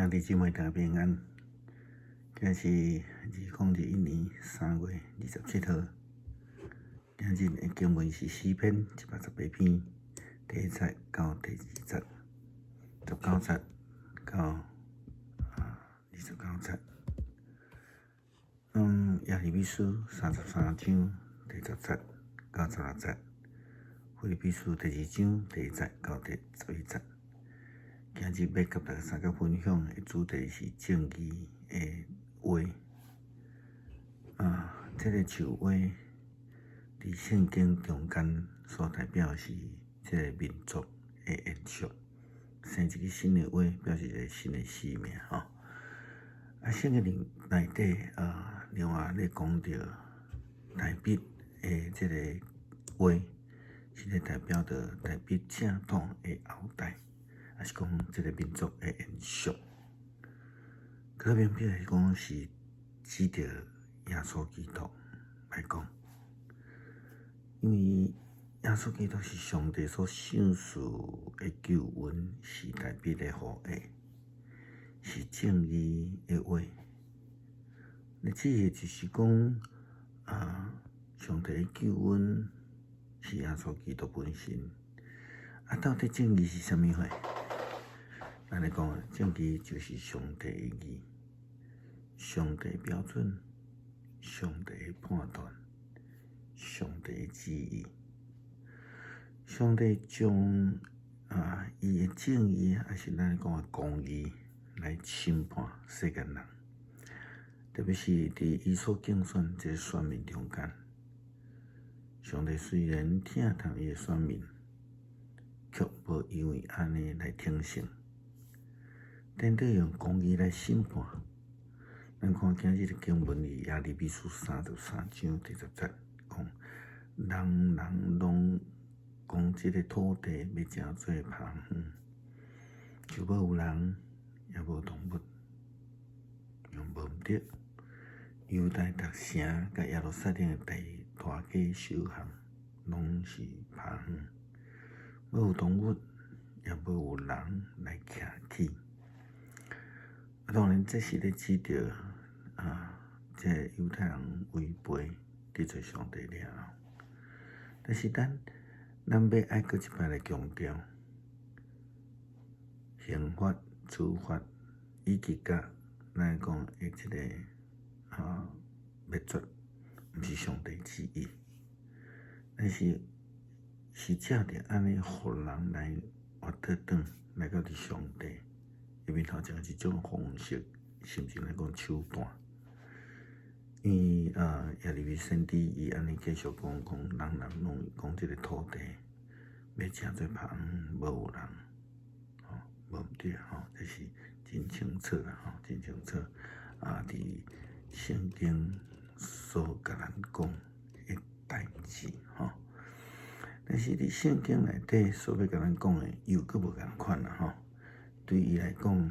兄弟姊妹大家平安。今是2021年3月27号。今日的经文是诗篇118篇第1节到第2节，19节到29节。耶利米书33章第10节到16节，腓立比书第2章第1节到第11节。今日要甲大家三个分享的主题是正义的话。这个树话伫圣经中间所代表是这个民族的延续，生一个新的话，表示一个新的生命吼。圣经内底另外咧讲到大笔的这个话，是咧代表着大笔正统的后代。还是讲这个民族的延续，可明显来讲是指着耶稣基督来讲，因为耶稣基督是上帝所赏赐的救恩，是大笔的护卫，是正义的话。你这个就是讲上帝的救恩是耶稣基督本身。到底正义是啥物货？咱来讲，正义就是上帝的义，上帝的标准，上帝的判断，上帝的旨意。上帝将伊的正义，还是咱讲的公义来审判世间人，特别是伫伊所竞选这选民中间，上帝虽然疼痛伊的选民，却无因为安尼来挺性。等到用公义来审判，咱看今日的经文里，耶利米书33章第10节讲，人拢讲这个土地要成做棚园，就无有人，也无动物，用无毋得。犹大各城甲耶路撒冷的大街小巷，拢是棚园，无有动物，也无有人来徛起。当然，这是咧指着这犹太人违背得罪上帝了后，但是咱要爱搁一摆来强调，刑法、处罚，以及甲咱讲的这个灭绝，毋是上帝旨意，但是借着安尼，互人来活得转来到伫上帝面头前一种方式，甚至来讲手段。因为耶利米先知伊安尼继续讲，人拢讲这个土地要成做棚，无有人，无毋对这是真清楚啦，真清楚伫圣经所甲咱讲的代志但是伫圣经内底所要甲咱讲的又搁无共款啦对伊来讲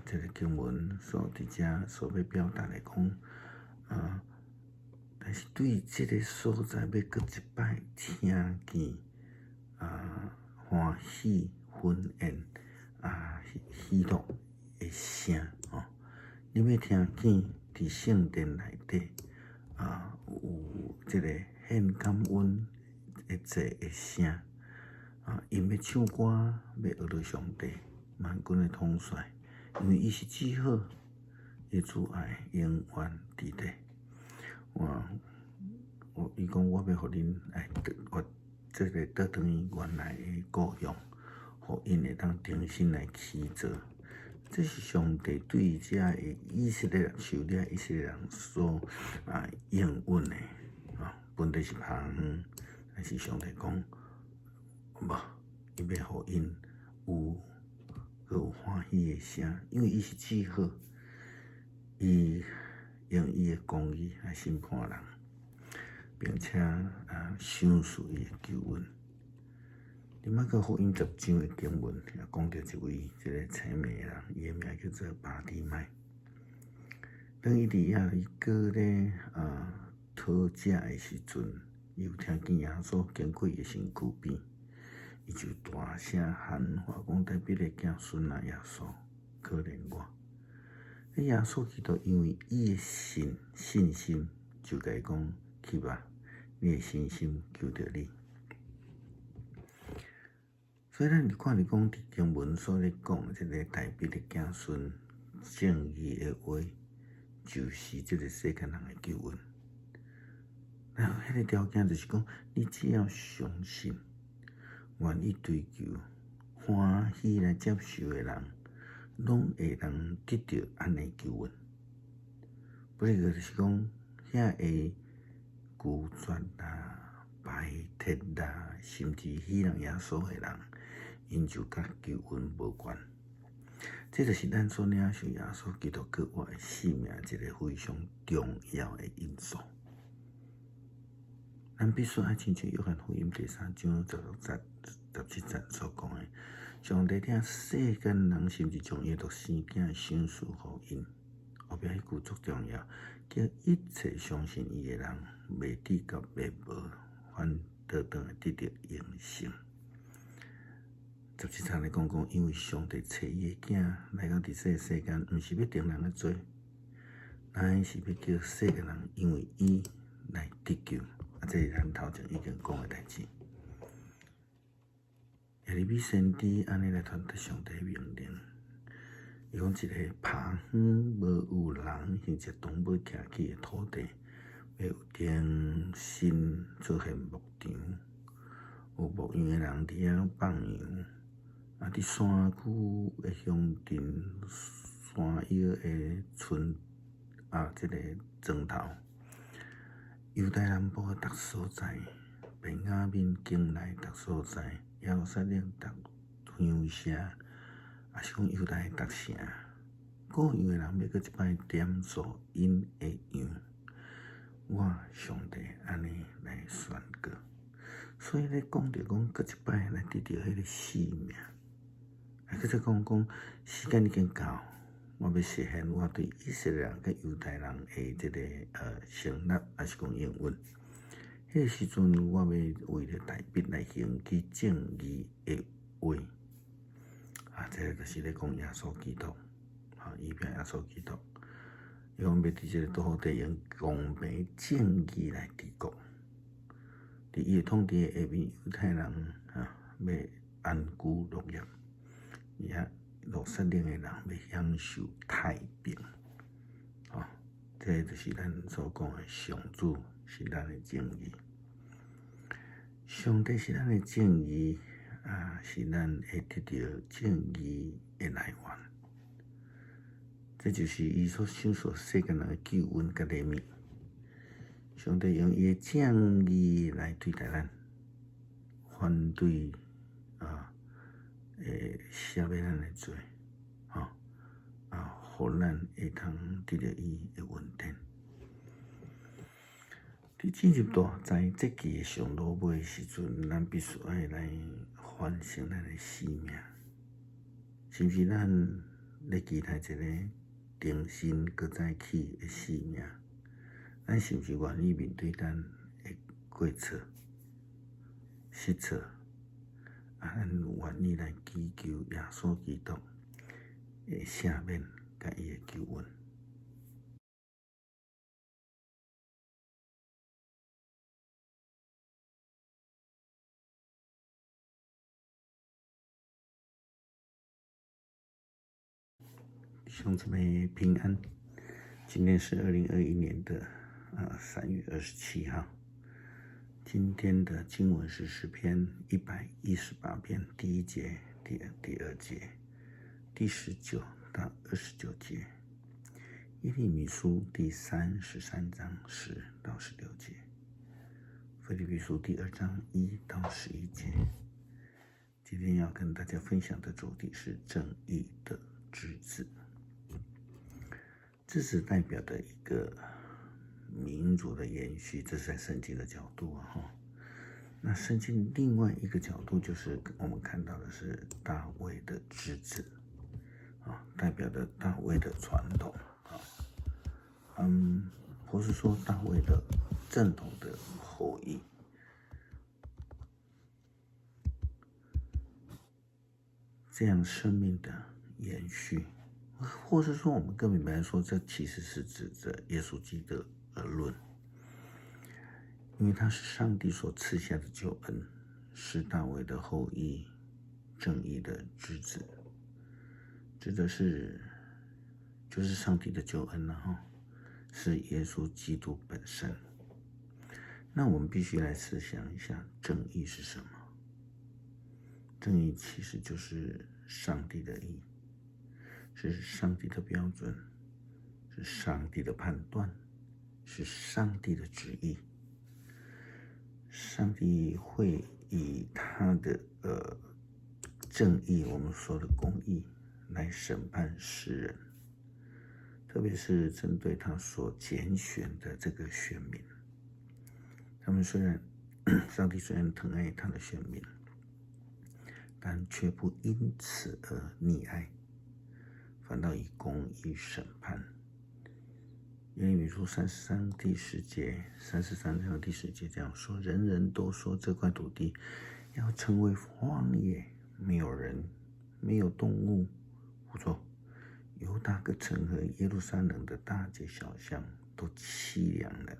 这个经文所伫遮所要表达来讲但是对这个所在要搁一摆听见欢喜婚宴喜乐的声你要听见伫圣殿内底有这个献感恩的祭的声因要唱歌，要学着上帝万军的统帅，因为伊是至好，伊主爱永远伫地。伊讲我要互恁我这个倒转去原来的故乡，互因会当重新来起造。这是上帝对这的以色列人、受了以色列人所应允的本来是棚园，但是上帝讲无，伊要互因有欢喜的声，因为伊是至好，伊用伊的公义来审判人，并且赏赐伊的救恩。伫马可福音10章的经文也讲到一位这个青面的人，伊的名叫做巴底麦。当伊伫耶利哥咧讨食的时阵，伊有听见耶稣经过伊的身躯边。伊就大声喊话，讲：“大必的子孙啊，耶稣，可怜我！耶稣基督因为伊的信心，就甲伊讲去吧，你的信心救着你。所以咱就看讲伫经文所咧讲即个大笔的子孙正义的话，就是即个世间人的救恩。然后迄个条件就是讲，你只要相信，愿意追求、欢喜来接受的人，拢会能得到安尼救恩。不过就是讲，遐会拒绝啦、排斥啦，甚至希望耶稣的人，因就甲救恩无关。这就是咱所领受耶稣基督给我的性命一个非常重要的因素。咱必须爱亲像约翰福音第3章16-17节所讲的，上帝听世间人甚至将伊独生囝的生死互因，后壁迄句足重要，叫一切相信伊的人，袂至到灭亡，反倒当会得到永生。17节咧讲，因为上帝找伊的囝来到伫这世间，毋是要定人的罪，乃是要叫世间人因为伊来得救。这是咱头前已经讲的代志。耶利米先知安尼来传达上帝命令，伊讲一个爬远无有人甚至动物徛起的土地，要有灯芯出现牧场，有牧羊的人伫遐放羊，伫山区的乡镇、山腰的村这个庄头。犹大南部的各所在，便雅悯境内各所在，耶路撒冷各乡舍，也是讲犹大的各城，各样的人要搁一摆点数因的羊。我上帝安尼来宣告，所以咧讲着讲，搁一摆来得到迄个性命，搁再讲时间已经到。我要实现我对以色列人甲犹太人的这个承诺，还是讲应允。迄个时阵，我要为着大笔来行去正义的话。这个就是咧讲耶稣基督，伊凭耶稣基督，伊讲要伫这个土地用公平正义来治国。伫伊的统治下面，犹太人要安居乐业，也耶路撒冷的人要享受太平，这就是咱所讲的上主是咱的正义，上帝是咱的正义是咱会得到正义的来源。这就是伊所享受世间人的救恩甲怜悯。上帝用伊的正义来对待咱，反对赦免咱的罪，互咱会通得到伊的恩典。伫进入大灾节期的上落尾的时阵，咱必须爱来完成咱的使命。是毋是咱咧期待一个重新搁再起的使命？咱是毋是愿意面对咱的过错、失错？咱愿意来祈求耶稣基督的赦免甲伊的救恩。弟兄姊妹平安，今天是2021年的3月27号。今天的经文是诗篇118篇第1节、第2节、第19到29节，耶利米书第33章10到16节，腓立比书第2章1到11节。今天要跟大家分享的主题是正义的枝子。枝子代表的一个民族的延续，这是在圣经的角度那圣经另外一个角度就是我们看到的是大卫的枝子代表的大卫的传统或是说大卫的正统的后裔。这样生命的延续，或是说我们更明白说，这其实是指着耶稣基督而论，因为他是上帝所赐下的救恩，是大卫的后裔，正义的之子，指的是就是上帝的救恩是耶稣基督本身。那我们必须来思想一下，正义是什么？正义其实就是上帝的义，是上帝的标准，是上帝的判断，是上帝的旨意。上帝会以他的正义，我们说的公义，来审判世人，特别是针对他所拣选的这个选民。他们上帝虽然疼爱他的选民，但却不因此而溺爱，反倒以公义审判。耶利米书33章第10节这样说：人人都说这块土地要成为荒野，没有人，没有动物。不错，犹大各城和耶路撒冷的大街小巷都凄凉了，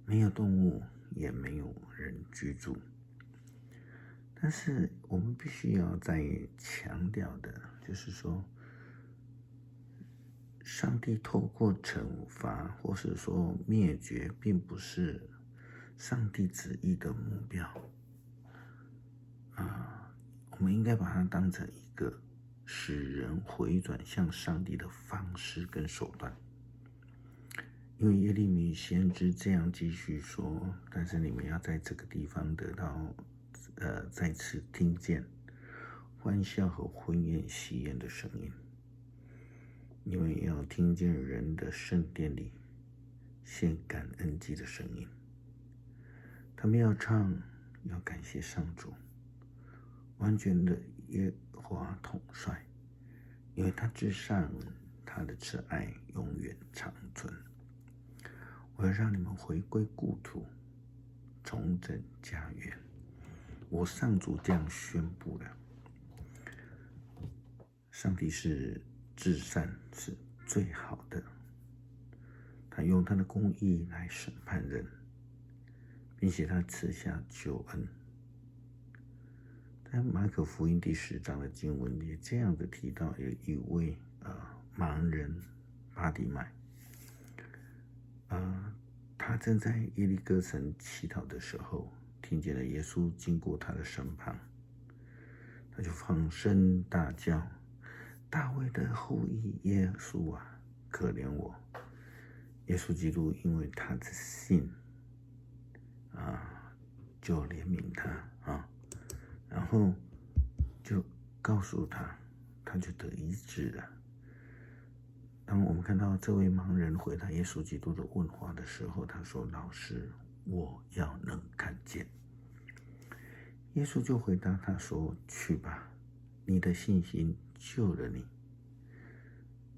没有动物，也没有人居住。但是我们必须要再强调的，就是说，上帝透过惩罚或是说灭绝，并不是上帝旨意的目标我们应该把它当成一个使人回转向上帝的方式跟手段。因为耶利米先知这样继续说，但是你们要在这个地方得到再次听见欢笑和婚宴喜宴的声音，你们也要听见人的圣殿里献感恩祭的声音。他们要唱，要感谢上主，完全的耶和华统帅，因为他至上，他的慈爱永远长存。我要让你们回归故土，重整家园。我上主这样宣布了。上帝是至善，是最好的，他用他的公义来审判人，并且他赐下救恩。在马可福音第10章的经文也这样的提到，有一位盲人巴底买，他正在耶利哥城乞讨的时候，听见了耶稣经过他的身旁，他就放声大叫：大卫的后裔耶稣啊，可怜我！耶稣基督因为他的信就怜悯他然后就告诉他，他就得医治了。当我们看到这位盲人回答耶稣基督的问话的时候，他说：老师，我要能看见。耶稣就回答他说：去吧，你的信心救了你。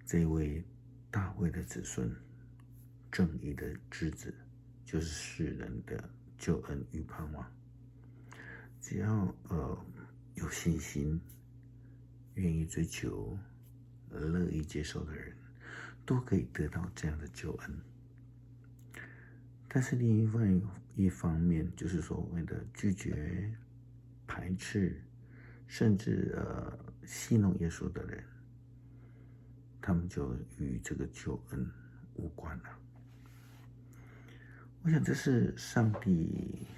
这位大卫的子孙，正义的之子，就是世人的救恩与盼望。只要有信心，愿意追求，乐意接受的人，都可以得到这样的救恩。但是另一方面，就是所谓的拒绝、排斥，甚至戏弄耶稣的人，他们就与这个救恩无关了。我想这是上帝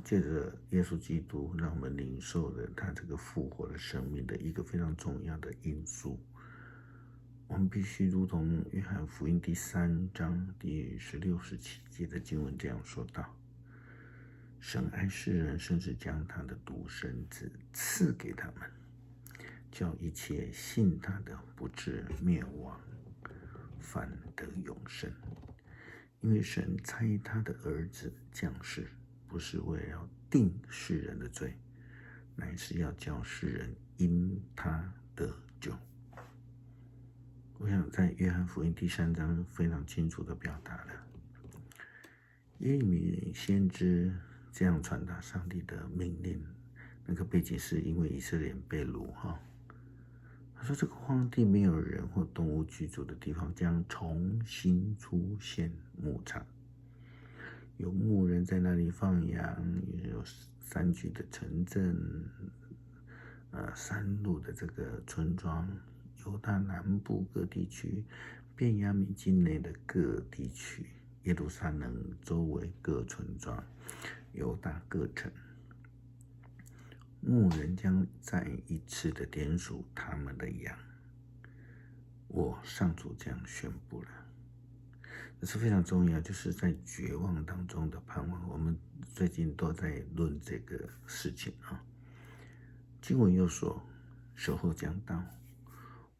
借着耶稣基督让我们领受了他这个复活的生命的一个非常重要的因素。我们必须如同约翰福音第3章第16、17节的经文这样说道：神爱世人，甚至将他的独生子赐给他们，叫一切信他的不至灭亡，反得永生。因为神差他的儿子降世，不是为了要定世人的罪，乃是要叫世人因他得救。我想在约翰福音第3章非常清楚的表达了耶利米先知这样传达上帝的命令。那个背景是因为以色列人被掳他他说这个荒地没有人或动物居住的地方将重新出现牧场，有牧人在那里放羊，也有山居的城镇，山路的这个村庄，犹大南部各地区，便雅悯境内的各地区，耶路撒冷周围各村庄，犹大各城。牧人将再一次的点数他们的羊。我上主这样宣布了，这是非常重要，就是在绝望当中的盼望。我们最近都在论这个事情啊。经文又说，时候将到，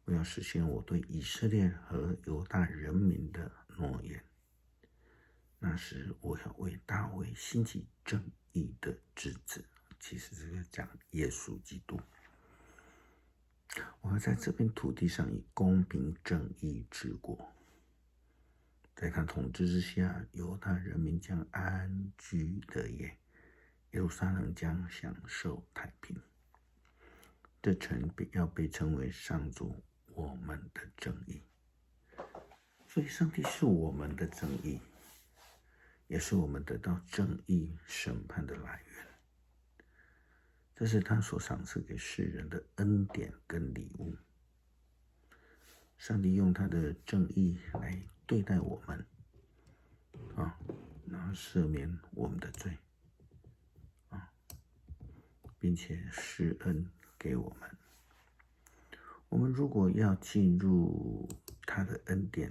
我要实现我对以色列和犹大人民的诺言。那时我要为大卫兴起正义的枝子，其实这个讲耶稣基督。我要在这片土地上以公平正义治国，在他统治之下，犹大人民将安居乐业，耶路撒冷将享受太平。这城要被称为上主我们的正义。所以上帝是我们的正义，也是我们得到正义审判的来源。这是他所赏赐给世人的恩典跟礼物。上帝用他的正义来对待我们，然后赦免我们的罪，并且施恩给我们。我们如果要进入他的恩典，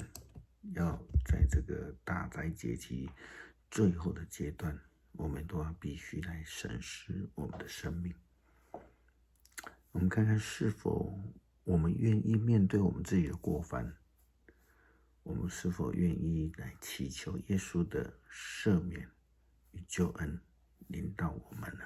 要在这个大灾节期最后的阶段，我们都要必须来审视我们的生命。我们看看是否我们愿意面对我们自己的过犯，我们是否愿意来祈求耶稣的赦免与救恩临到我们呢？